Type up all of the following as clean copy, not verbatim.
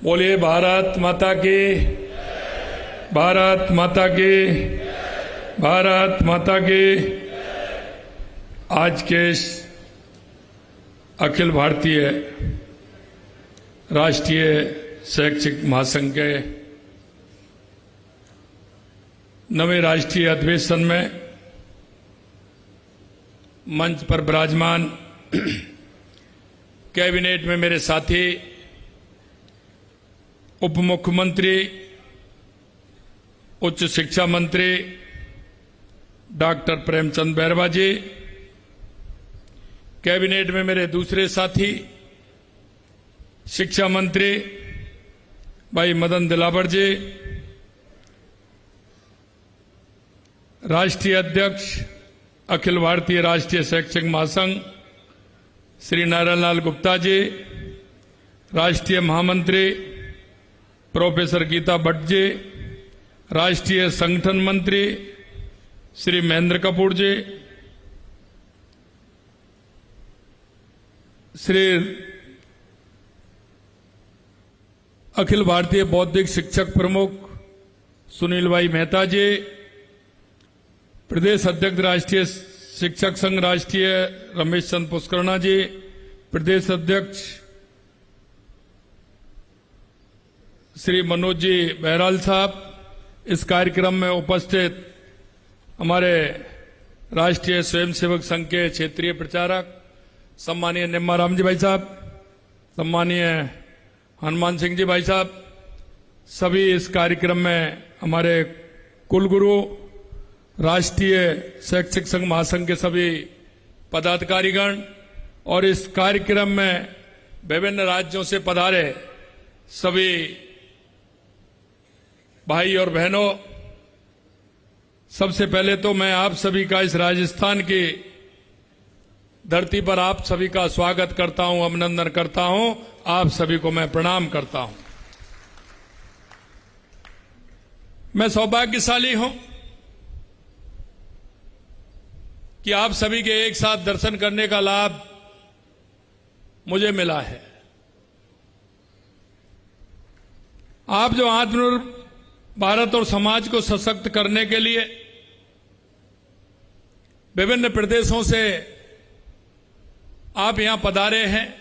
बोलिए भारत माता की, भारत माता की, भारत माता की। आज के इस अखिल भारतीय राष्ट्रीय शैक्षिक महासंघ के नवे राष्ट्रीय अधिवेशन में मंच पर विराजमान कैबिनेट में मेरे साथी उप मुख्यमंत्री, उच्च शिक्षा मंत्री डॉक्टर प्रेमचंद बैरवा जी, कैबिनेट में मेरे दूसरे साथी शिक्षा मंत्री भाई मदन दिलावर जी, राष्ट्रीय अध्यक्ष अखिल भारतीय राष्ट्रीय शैक्षिक महासंघ श्री नारायण लाल गुप्ता जी, राष्ट्रीय महामंत्री प्रोफेसर गीता भट्ट जी, राष्ट्रीय संगठन मंत्री श्री महेंद्र कपूर जी, श्री अखिल भारतीय बौद्धिक शिक्षक प्रमुख सुनील भाई मेहता जी, प्रदेश अध्यक्ष राष्ट्रीय शिक्षक संघ राष्ट्रीय रमेश चंद पुष्करणा जी, प्रदेश अध्यक्ष श्री मनोज जी बहराल साहब, इस कार्यक्रम में उपस्थित हमारे राष्ट्रीय स्वयंसेवक संघ के क्षेत्रीय प्रचारक सम्मानीय निम्मा राम जी भाई साहब, सम्मानीय हनुमान सिंह जी भाई साहब, सभी इस कार्यक्रम में हमारे कुलगुरु, राष्ट्रीय शैक्षिक संघ महासंघ के सभी पदाधिकारीगण और इस कार्यक्रम में विभिन्न राज्यों से पधारे सभी भाई और बहनों, सबसे पहले तो मैं आप सभी का इस राजस्थान की धरती पर आप सभी का स्वागत करता हूं, अभिनंदन करता हूं, आप सभी को मैं प्रणाम करता हूं। मैं सौभाग्यशाली हूं कि आप सभी के एक साथ दर्शन करने का लाभ मुझे मिला है। आप जो आत्मनिर्भर भारत और समाज को सशक्त करने के लिए विभिन्न प्रदेशों से आप यहां पधारे हैं,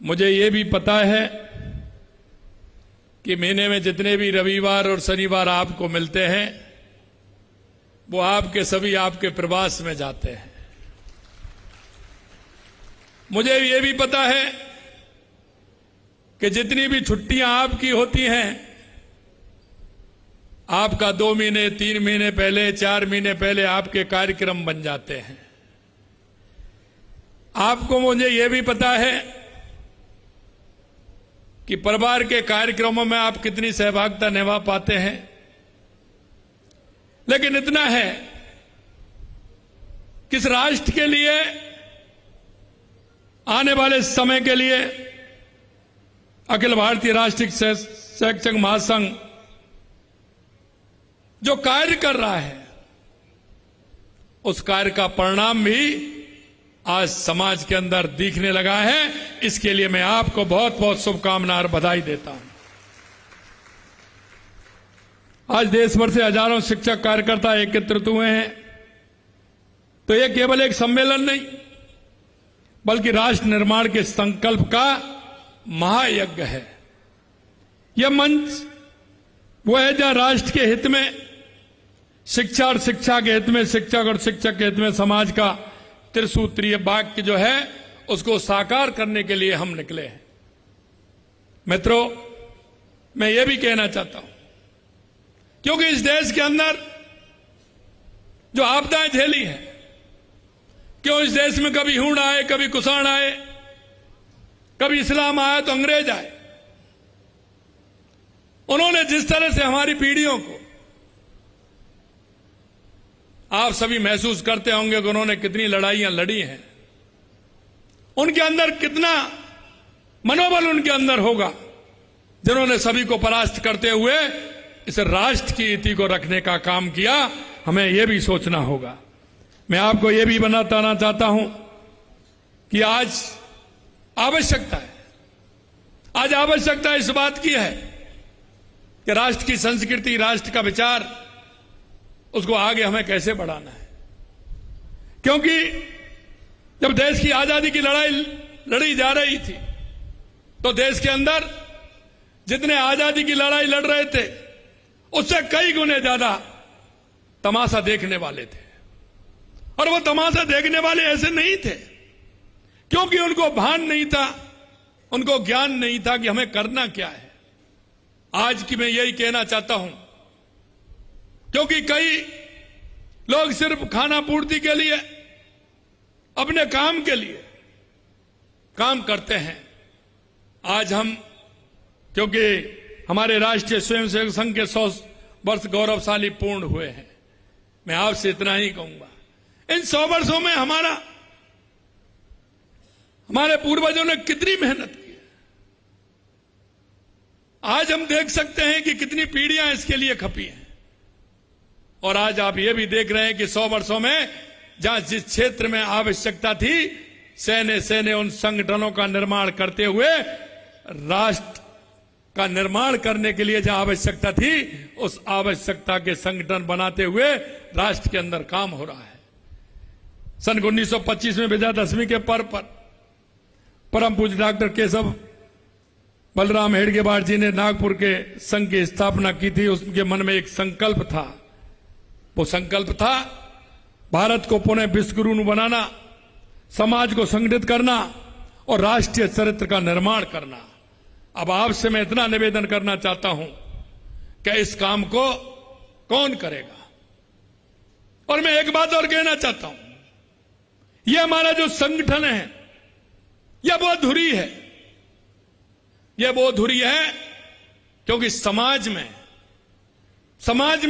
मुझे ये भी पता है कि महीने में जितने भी रविवार और शनिवार आपको मिलते हैं वो आपके सभी आपके प्रवास में जाते हैं। मुझे ये भी पता है कि जितनी भी छुट्टियां आपकी होती हैं, आपका 2 महीने 3 महीने पहले 4 महीने पहले आपके कार्यक्रम बन जाते हैं। आपको मुझे यह भी पता है कि परिवार के कार्यक्रमों में आप कितनी सहभागिता निभा पाते हैं, लेकिन इतना है कि इस राष्ट्र के लिए आने वाले समय के लिए अखिल भारतीय राष्ट्रीय शैक्षिक महासंघ जो कार्य कर रहा है उस कार्य का परिणाम भी आज समाज के अंदर दिखने लगा है। इसके लिए मैं आपको बहुत बहुत शुभकामनाएं और बधाई देता हूं। आज देश भर से हजारों शिक्षक कार्यकर्ता एकत्रित हुए हैं, तो यह केवल एक सम्मेलन नहीं बल्कि राष्ट्र निर्माण के संकल्प का महायज्ञ है। यह मंच वो है जहां राष्ट्र के हित में, शिक्षा और शिक्षा के हित में, शिक्षक और शिक्षक के हित में समाज का त्रिसूत्रीय वाक्य जो है उसको साकार करने के लिए हम निकले हैं। मित्रों, मैं ये भी कहना चाहता हूं, क्योंकि इस देश के अंदर जो आपदाएं झेली हैं, क्यों इस देश में कभी हूण आए, कभी कुषाण आए, कभी इस्लाम आया तो अंग्रेज आए, उन्होंने जिस तरह से हमारी पीढ़ियों को, आप सभी महसूस करते होंगे कि उन्होंने कितनी लड़ाइयां लड़ी हैं, उनके अंदर कितना मनोबल उनके अंदर होगा, जिन्होंने सभी को परास्त करते हुए इस राष्ट्र की नीति को रखने का काम किया। हमें यह भी सोचना होगा। मैं आपको यह भी बताना चाहता हूं कि आज आवश्यकता है आज आवश्यकता इस बात की है कि राष्ट्र की संस्कृति, राष्ट्र का विचार, उसको आगे हमें कैसे बढ़ाना है। क्योंकि जब देश की आजादी की लड़ाई लड़ी जा रही थी तो देश के अंदर जितने आजादी की लड़ाई लड़ रहे थे उससे कई गुने ज्यादा तमाशा देखने वाले थे। और वो तमाशा देखने वाले ऐसे नहीं थे क्योंकि उनको भान नहीं था, उनको ज्ञान नहीं था कि हमें करना क्या है। आज की मैं यही कहना चाहता हूं, क्योंकि कई लोग सिर्फ खाना पूर्ति के लिए, अपने काम के लिए काम करते हैं। आज हम, क्योंकि हमारे राष्ट्रीय स्वयंसेवक संघ के 100 वर्ष गौरवशाली पूर्ण हुए हैं, मैं आपसे इतना ही कहूंगा, इन 100 वर्षों में हमारे पूर्वजों ने कितनी मेहनत की है। आज हम देख सकते हैं कि कितनी पीढ़ियां इसके लिए खपी हैं। और आज आप ये भी देख रहे हैं कि 100 वर्षों में जहां जिस क्षेत्र में आवश्यकता थी, सेने उन संगठनों का निर्माण करते हुए, राष्ट्र का निर्माण करने के लिए जहां आवश्यकता थी, उस आवश्यकता के संगठन बनाते हुए राष्ट्र के अंदर काम हो रहा है। सन 1925 में विजयादशमी के पर्व पर परम पूज्य डॉक्टर केशव बलराम हेडगेवार जी ने नागपुर के संघ की स्थापना की थी। उसके मन में एक संकल्प था, वो संकल्प था भारत को पुनः विश्वगुरु बनाना, समाज को संगठित करना और राष्ट्रीय चरित्र का निर्माण करना। अब आपसे मैं इतना निवेदन करना चाहता हूं कि इस काम को कौन करेगा। और मैं एक बात और कहना चाहता हूं, यह हमारा जो संगठन है यह बहुत धुरी है। यह बहुत धुरी है क्योंकि समाज में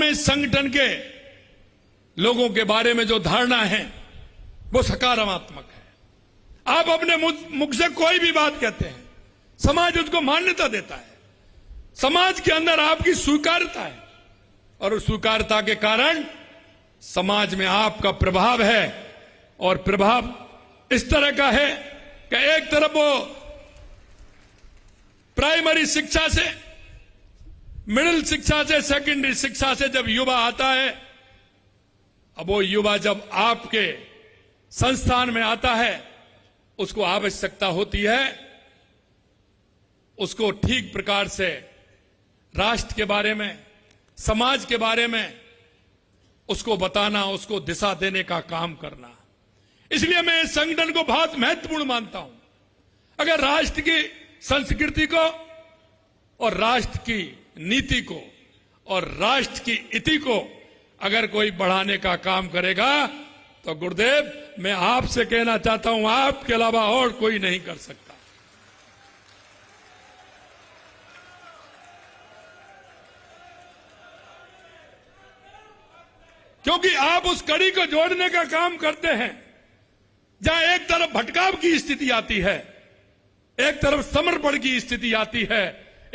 इस संगठन के लोगों के बारे में जो धारणा है वो सकारात्मक है। आप अपने मुख से कोई भी बात कहते हैं, समाज उसको मान्यता देता है। समाज के अंदर आपकी स्वीकार्यता है और उस स्वीकार्यता के कारण समाज में आपका प्रभाव है। और प्रभाव इस तरह का है कि एक तरफ वो प्राइमरी शिक्षा से, मिडिल शिक्षा से, सेकेंडरी शिक्षा से जब युवा आता है, अब वो युवा जब आपके संस्थान में आता है, उसको आवश्यकता होती है उसको ठीक प्रकार से राष्ट्र के बारे में, समाज के बारे में उसको बताना, उसको दिशा देने का काम करना। इसलिए मैं इस संगठन को बहुत महत्वपूर्ण मानता हूं। अगर राष्ट्र की संस्कृति को और राष्ट्र की नीति को और राष्ट्र की इति को अगर कोई बढ़ाने का काम करेगा तो गुरुदेव, मैं आपसे कहना चाहता हूं, आपके अलावा और कोई नहीं कर सकता। क्योंकि आप उस कड़ी को जोड़ने का काम करते हैं जहां एक तरफ भटकाव की स्थिति आती है, एक तरफ समर्पण की स्थिति आती है,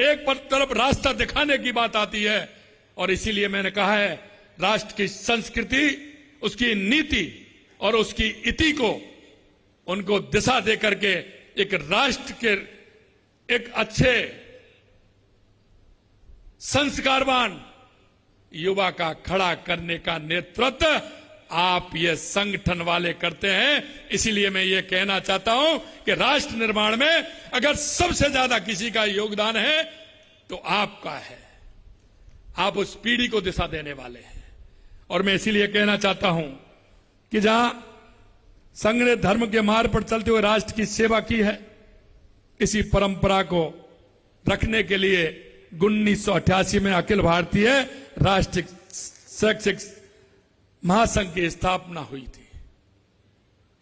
एक तरफ रास्ता दिखाने की बात आती है। और इसीलिए मैंने कहा है, राष्ट्र की संस्कृति, उसकी नीति और उसकी इति को, उनको दिशा देकर के एक राष्ट्र के एक अच्छे संस्कारवान युवा का खड़ा करने का नेतृत्व आप ये संगठन वाले करते हैं। इसीलिए मैं ये कहना चाहता हूं कि राष्ट्र निर्माण में अगर सबसे ज्यादा किसी का योगदान है तो आपका है। आप उस पीढ़ी को दिशा देने वाले हैं। और मैं इसीलिए कहना चाहता हूं कि जहां संघ ने धर्म के मार्ग पर चलते हुए राष्ट्र की सेवा की है, इसी परंपरा को रखने के लिए 1988 में अखिल भारतीय राष्ट्रीय शैक्षिक महासंघ की स्थापना हुई थी।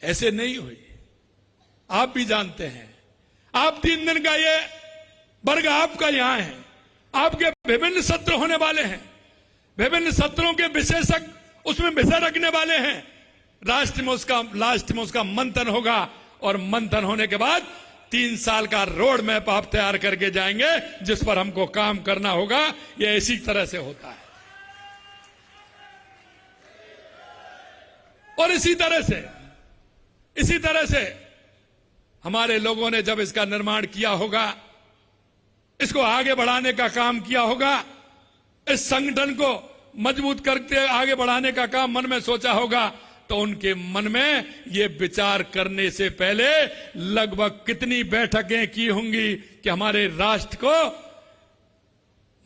ऐसे नहीं हुई, आप भी जानते हैं। आप 3 दिन का ये वर्ग आपका यहां है, आपके विभिन्न सत्र होने वाले हैं, विभिन्न सत्रों के विशेषज्ञ उसमें विषय रखने वाले हैं। लास्ट में उसका मंथन होगा और मंथन होने के बाद 3 साल का रोड मैप आप तैयार करके जाएंगे जिस पर हमको काम करना होगा। यह इसी तरह से होता है। और इसी तरह से हमारे लोगों ने जब इसका निर्माण किया होगा इसको आगे बढ़ाने का काम किया होगा, इस संगठन को मजबूत करके आगे बढ़ाने का काम मन में सोचा होगा, तो उनके मन में ये विचार करने से पहले लगभग कितनी बैठकें की होंगी कि हमारे राष्ट्र को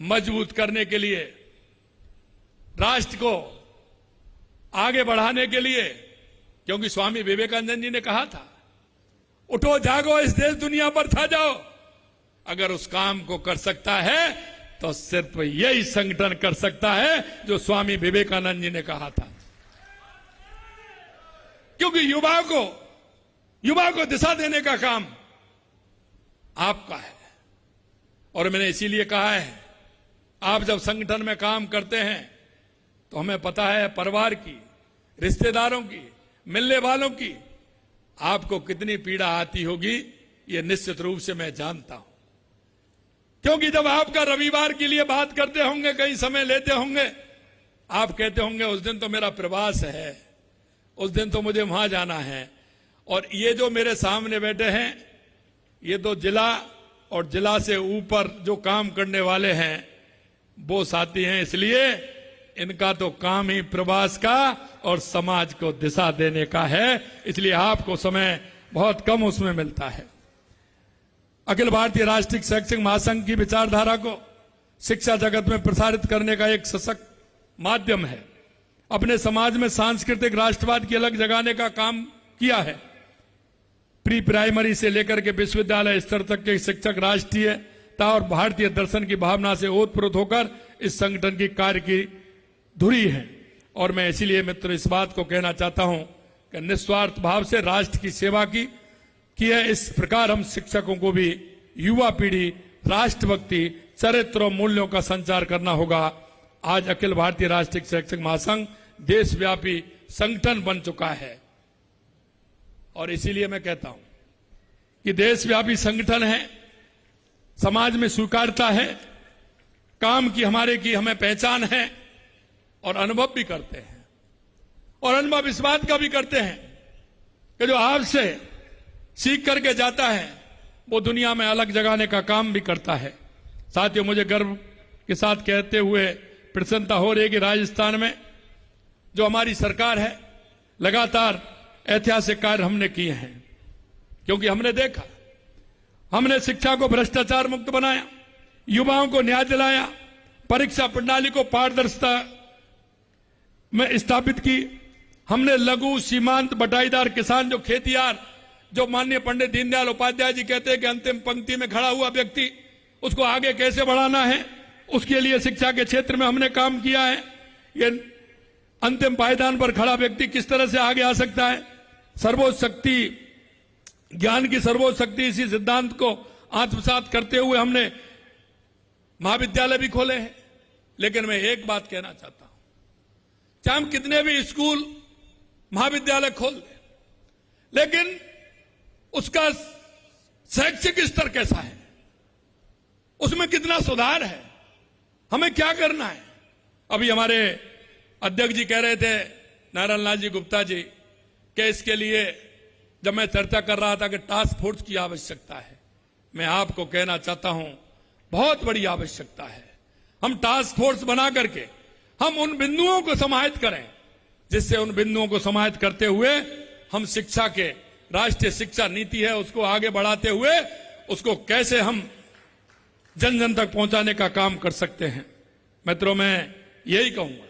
मजबूत करने के लिए, राष्ट्र को आगे बढ़ाने के लिए। क्योंकि स्वामी विवेकानंद जी ने कहा था, उठो जागो इस देश दुनिया पर छा जाओ। अगर उस काम को कर सकता है तो सिर्फ यही संगठन कर सकता है जो स्वामी विवेकानंद जी ने कहा था। क्योंकि युवा को दिशा देने का काम आपका है। और मैंने इसीलिए कहा है, आप जब संगठन में काम करते हैं तो हमें पता है परिवार की, रिश्तेदारों की, मिलने वालों की आपको कितनी पीड़ा आती होगी, ये निश्चित रूप से मैं जानता हूं। क्योंकि जब आपका रविवार के लिए बात करते होंगे, कहीं समय लेते होंगे, आप कहते होंगे उस दिन तो मेरा प्रवास है, उस दिन तो मुझे वहां जाना है। और ये जो मेरे सामने बैठे हैं, ये तो जिला और जिला से ऊपर जो काम करने वाले हैं वो साथी हैं, इसलिए इनका तो काम ही प्रवास का और समाज को दिशा देने का है। इसलिए आपको समय बहुत कम उसमें मिलता है। अखिल भारतीय राष्ट्रीय शैक्षिक महासंघ की विचारधारा को शिक्षा जगत में प्रसारित करने का एक सशक्त माध्यम है। अपने समाज में सांस्कृतिक राष्ट्रवाद की अलग जगाने का काम किया है। प्री प्राइमरी से लेकर के विश्वविद्यालय स्तर तक के शिक्षक राष्ट्रीयता और भारतीय दर्शन की भावना से ओतप्रोत होकर इस संगठन की कार्य की धुरी है। और मैं इसीलिए मित्र इस बात को कहना चाहता हूं कि निस्वार्थ भाव से राष्ट्र की सेवा की है। इस प्रकार हम शिक्षकों को भी युवा पीढ़ी, राष्ट्रभक्ति, चरित्र और मूल्यों का संचार करना होगा। आज अखिल भारतीय राष्ट्रीय शैक्षिक महासंघ देशव्यापी संगठन बन चुका है। और इसीलिए मैं कहता हूं कि देशव्यापी संगठन है, समाज में स्वीकारता है, काम की हमारे की हमें पहचान है और अनुभव भी करते हैं। और अनुभव इस बात का भी करते हैं कि जो आपसे सीख करके जाता है वो दुनिया में अलग जगाने का काम भी करता है। साथियों, मुझे गर्व के साथ कहते हुए प्रसन्नता हो रही है कि राजस्थान में जो हमारी सरकार है, लगातार ऐतिहासिक कार्य हमने किए हैं। क्योंकि हमने देखा, हमने शिक्षा को भ्रष्टाचार मुक्त बनाया, युवाओं को न्याय दिलाया, परीक्षा प्रणाली को पारदर्शिता में स्थापित की। हमने लघु, सीमांत, बटाईदार किसान, जो खेतियार, जो माननीय पंडित दीनदयाल उपाध्याय जी कहते हैं कि अंतिम पंक्ति में खड़ा हुआ व्यक्ति, उसको आगे कैसे बढ़ाना है, उसके लिए शिक्षा के क्षेत्र में हमने काम किया है। ये अंतिम पायदान पर खड़ा व्यक्ति किस तरह से आगे आ सकता है। सर्वोच्च शक्ति, ज्ञान की सर्वोच्च शक्ति, इसी सिद्धांत को आत्मसात करते हुए हमने महाविद्यालय भी खोले हैं। लेकिन मैं एक बात कहना चाहता हूं, चाहे हम कितने भी स्कूल, महाविद्यालय खोल दें, लेकिन उसका शैक्षिक स्तर कैसा है, उसमें कितना सुधार है, हमें क्या करना है। अभी हमारे अध्यक्ष जी कह रहे थे, नारायण लाल जी गुप्ता जी, कि इसके लिए जब मैं चर्चा कर रहा था कि टास्क फोर्स की आवश्यकता है, मैं आपको कहना चाहता हूं बहुत बड़ी आवश्यकता है। हम टास्क फोर्स बना करके हम उन बिंदुओं को समाहित करें, जिससे उन बिंदुओं को समाहित करते हुए हम शिक्षा के, राष्ट्रीय शिक्षा नीति है उसको आगे बढ़ाते हुए उसको कैसे हम जन जन तक पहुंचाने का काम कर सकते हैं। मित्रों, मैं यही कहूंगा,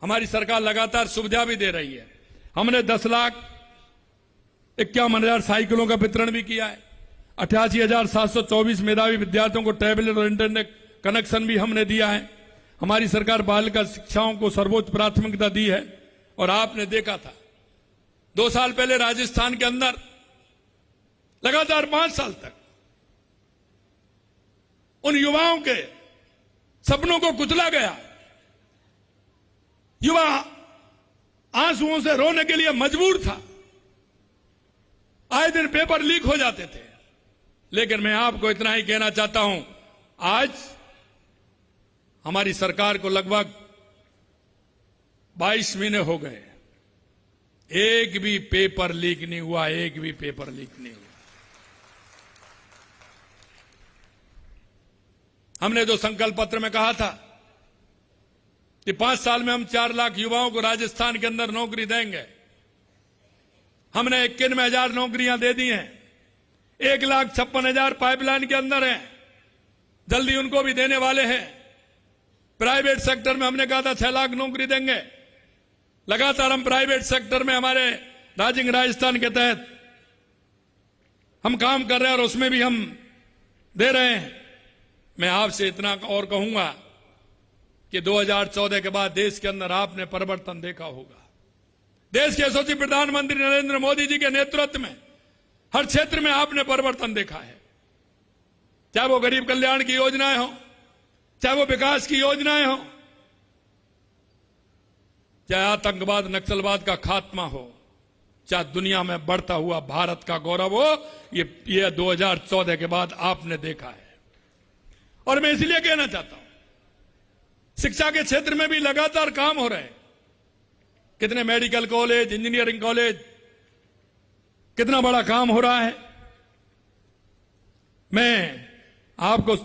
हमारी सरकार लगातार सुविधा भी दे रही है। हमने 10,51,000 साइकिलों का वितरण भी किया है। 88,724 मेधावी विद्यार्थियों को टैबलेट और इंटरनेट कनेक्शन भी हमने दिया है। हमारी सरकार बालिका शिक्षाओं को सर्वोच्च प्राथमिकता दी है। और आपने देखा था 2 साल पहले राजस्थान के अंदर लगातार 5 साल तक उन युवाओं के सपनों को कुचला गया। युवा आंसुओं से रोने के लिए मजबूर था। आए दिन पेपर लीक हो जाते थे। लेकिन मैं आपको इतना ही कहना चाहता हूं, आज हमारी सरकार को लगभग 22 महीने हो गए, एक भी पेपर लीक नहीं हुआ, एक भी पेपर लीक नहीं हुआ। हमने जो संकल्प पत्र में कहा था कि 5 साल में हम 4 लाख युवाओं को राजस्थान के अंदर नौकरी देंगे, हमने 91,000 नौकरियां दे दी हैं। 1,56,000 पाइपलाइन के अंदर हैं, जल्दी उनको भी देने वाले हैं। प्राइवेट सेक्टर में हमने कहा था 6 लाख नौकरी देंगे। लगातार हम प्राइवेट सेक्टर में हमारे राजिंग राजस्थान के तहत हम काम कर रहे हैं और उसमें भी हम दे रहे हैं। मैं आपसे इतना और कहूंगा कि 2014 के बाद देश के अंदर आपने परिवर्तन देखा होगा। देश के यशस्वी प्रधानमंत्री नरेंद्र मोदी जी के नेतृत्व में हर क्षेत्र में आपने परिवर्तन देखा है, चाहे वो गरीब कल्याण की योजनाएं हो, चाहे वो विकास की योजनाएं हो, चाहे आतंकवाद नक्सलवाद का खात्मा हो, चाहे दुनिया में बढ़ता हुआ भारत का गौरव हो, ये 2014 के बाद आपने देखा है। और मैं इसलिए कहना चाहता हूं, शिक्षा के क्षेत्र में भी लगातार काम हो रहे हैं। कितने मेडिकल कॉलेज, इंजीनियरिंग कॉलेज, कितना बड़ा काम हो रहा है। मैं आपको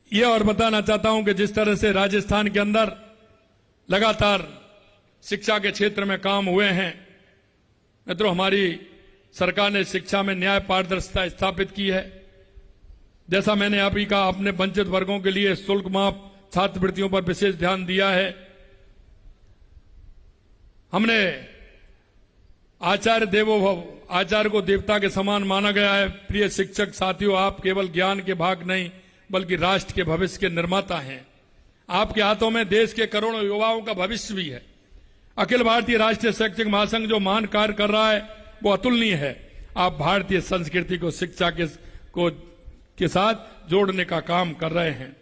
यह और बताना चाहता हूं कि जिस तरह से राजस्थान के अंदर लगातार शिक्षा के क्षेत्र में काम हुए हैं, मित्रों, हमारी सरकार ने शिक्षा में न्याय पारदर्शिता स्थापित की है। जैसा मैंने अभी कहा, अपने वंचित वर्गों के लिए शुल्क माफ छात्रवृत्तियों पर विशेष ध्यान दिया है। हमने आचार्य देवो भव, आचार्य को देवता के समान माना गया है। प्रिय शिक्षक साथियों, आप केवल ज्ञान के भाग नहीं बल्कि राष्ट्र के भविष्य के निर्माता हैं। आपके हाथों में देश के करोड़ों युवाओं का भविष्य भी है। अखिल भारतीय राष्ट्रीय शैक्षिक महासंघ जो महान कार्य कर रहा है वो अतुलनीय है। आप भारतीय संस्कृति को शिक्षा के साथ जोड़ने का काम कर रहे हैं।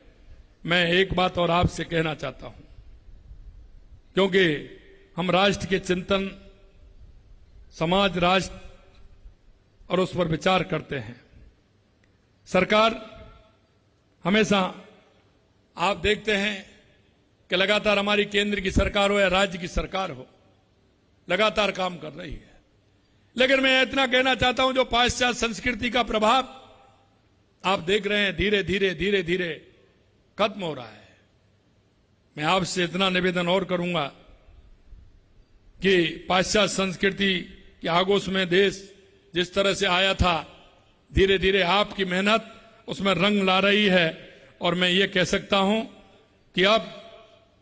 मैं एक बात और आपसे कहना चाहता हूं, क्योंकि हम राष्ट्र के चिंतन, समाज, राष्ट्र और उस पर विचार करते हैं। सरकार हमेशा, आप देखते हैं कि लगातार हमारी केंद्र की सरकार हो या राज्य की सरकार हो, लगातार काम कर रही है। लेकिन मैं इतना कहना चाहता हूं, जो पाश्चात्य संस्कृति का प्रभाव आप देख रहे हैं धीरे धीरे धीरे धीरे खत्म हो रहा है। मैं आपसे इतना निवेदन और करूंगा कि पाश्चात्य संस्कृति के आगोश में देश जिस तरह से आया था, धीरे धीरे आपकी मेहनत उसमें रंग ला रही है। और मैं ये कह सकता हूं कि अब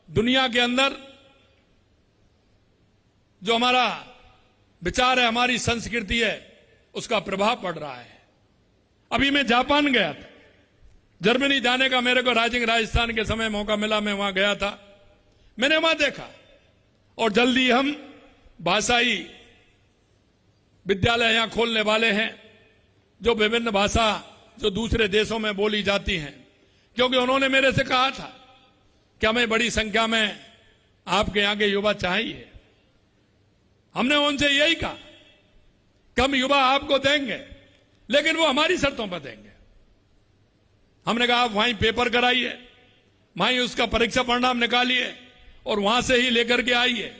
दुनिया के अंदर जो हमारा विचार है, हमारी संस्कृति है, उसका प्रभाव पड़ रहा है। अभी मैं जापान गया था, जर्मनी जाने का मेरे को राजिंग राजस्थान के समय मौका मिला, मैं वहां गया था। मैंने वहां देखा, और जल्दी हम भाषाई विद्यालय यहां खोलने वाले हैं, जो विभिन्न भाषा जो दूसरे देशों में बोली जाती हैं। क्योंकि उन्होंने मेरे से कहा था कि हमें बड़ी संख्या में आपके यहां के युवा चाहिए। हमने उनसे यही कहा कि हम युवा आपको देंगे, लेकिन वो हमारी शर्तों पर देंगे। हमने कहा आप वहीं पेपर कराइए, वहीं उसका परीक्षा परिणाम निकालिए और वहां से ही लेकर के आइए,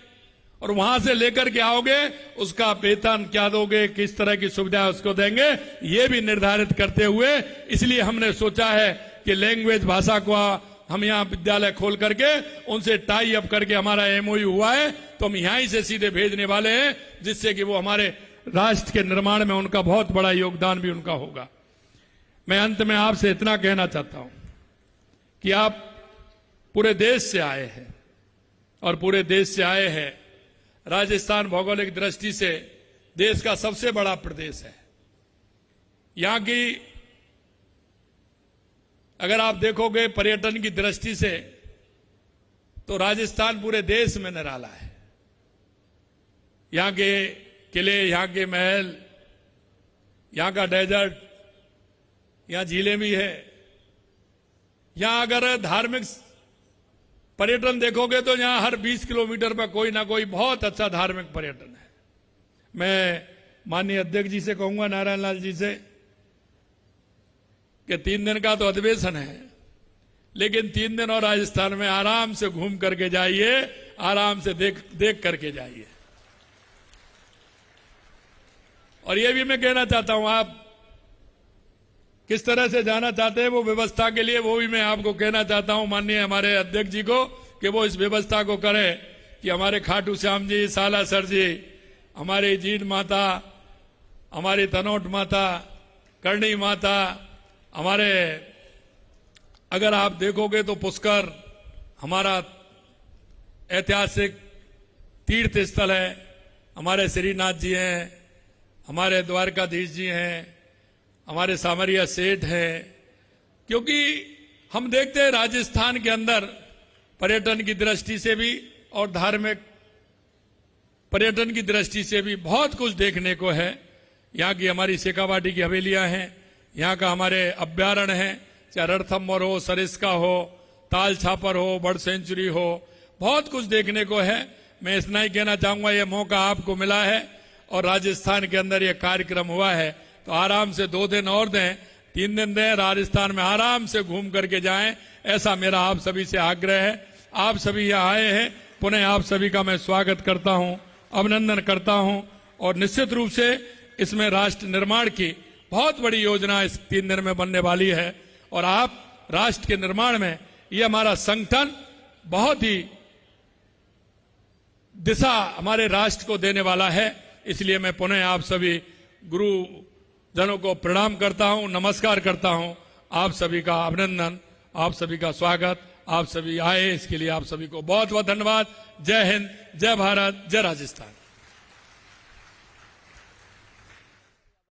और वहां से लेकर के आओगे उसका वेतन क्या दोगे, किस तरह की सुविधा उसको देंगे, ये भी निर्धारित करते हुए इसलिए हमने सोचा है कि लैंग्वेज, भाषा को हम यहां विद्यालय खोल करके उनसे टाई अप करके हमारा एमओयू हुआ है, तो हम यहां से सीधे भेजने वाले हैं, जिससे कि वो हमारे राष्ट्र के निर्माण में उनका बहुत बड़ा योगदान भी उनका होगा। मैं अंत में आपसे इतना कहना चाहता हूं कि आप पूरे देश से आए हैं, और पूरे देश से आए हैं। राजस्थान भौगोलिक दृष्टि से देश का सबसे बड़ा प्रदेश है। यहां की अगर आप देखोगे पर्यटन की दृष्टि से, तो राजस्थान पूरे देश में निराला है। यहां के किले, यहां के महल, यहां का डेजर्ट, यहां झीलें भी है। यहां अगर धार्मिक पर्यटन देखोगे तो यहां हर 20 किलोमीटर पर कोई ना कोई बहुत अच्छा धार्मिक पर्यटन है। मैं माननीय अध्यक्ष जी से कहूंगा, नारायण लाल जी से, कि 3 दिन का तो अधिवेशन है, लेकिन 3 दिन और राजस्थान में आराम से घूम करके जाइए, आराम से देख करके जाइए। और यह भी मैं कहना चाहता हूं, किस तरह से जाना चाहते हैं वो व्यवस्था के लिए, वो भी मैं आपको कहना चाहता हूं माननीय हमारे अध्यक्ष जी को कि वो इस व्यवस्था को करें कि हमारे खाटू श्याम जी, सालासर जी, हमारी जीन माता, हमारी तनोट माता, करणी माता, हमारे अगर आप देखोगे तो पुष्कर हमारा ऐतिहासिक तीर्थ स्थल है, हमारे श्रीनाथ जी हैं, हमारे द्वारकाधीश जी हैं, हमारे सामरिया सेठ हैं। क्योंकि हम देखते हैं राजस्थान के अंदर पर्यटन की दृष्टि से भी और धार्मिक पर्यटन की दृष्टि से भी बहुत कुछ देखने को है। यहाँ की हमारी शेखावाटी की हवेलियां हैं, यहाँ का हमारे अभ्यारण्य हैं, चाहे रणथंभौर हो, सरिस्का हो, ताल छापर हो, बर्ड सेंचुरी हो, बहुत कुछ देखने को है। मैं इतना ही कहना चाहूंगा, ये मौका आपको मिला है और राजस्थान के अंदर ये कार्यक्रम हुआ है तो आराम से 2 दिन और दें, 3 दिन दें, राजस्थान में आराम से घूम करके जाएं, ऐसा मेरा आप सभी से आग्रह है। आप सभी यहाँ आए हैं, पुनः आप सभी का मैं स्वागत करता हूं, अभिनंदन करता हूं और निश्चित रूप से इसमें राष्ट्र निर्माण की बहुत बड़ी योजना इस 3 दिन में बनने वाली है और आप राष्ट्र के निर्माण में ये हमारा संगठन बहुत ही दिशा हमारे राष्ट्र को देने वाला है। इसलिए मैं पुनः आप सभी गुरुजनों को प्रणाम करता हूं, नमस्कार करता हूं, आप सभी का अभिनंदन, आप सभी का स्वागत, आप सभी आए इसके लिए आप सभी को बहुत बहुत धन्यवाद। जय हिंद, जय भारत, जय राजस्थान।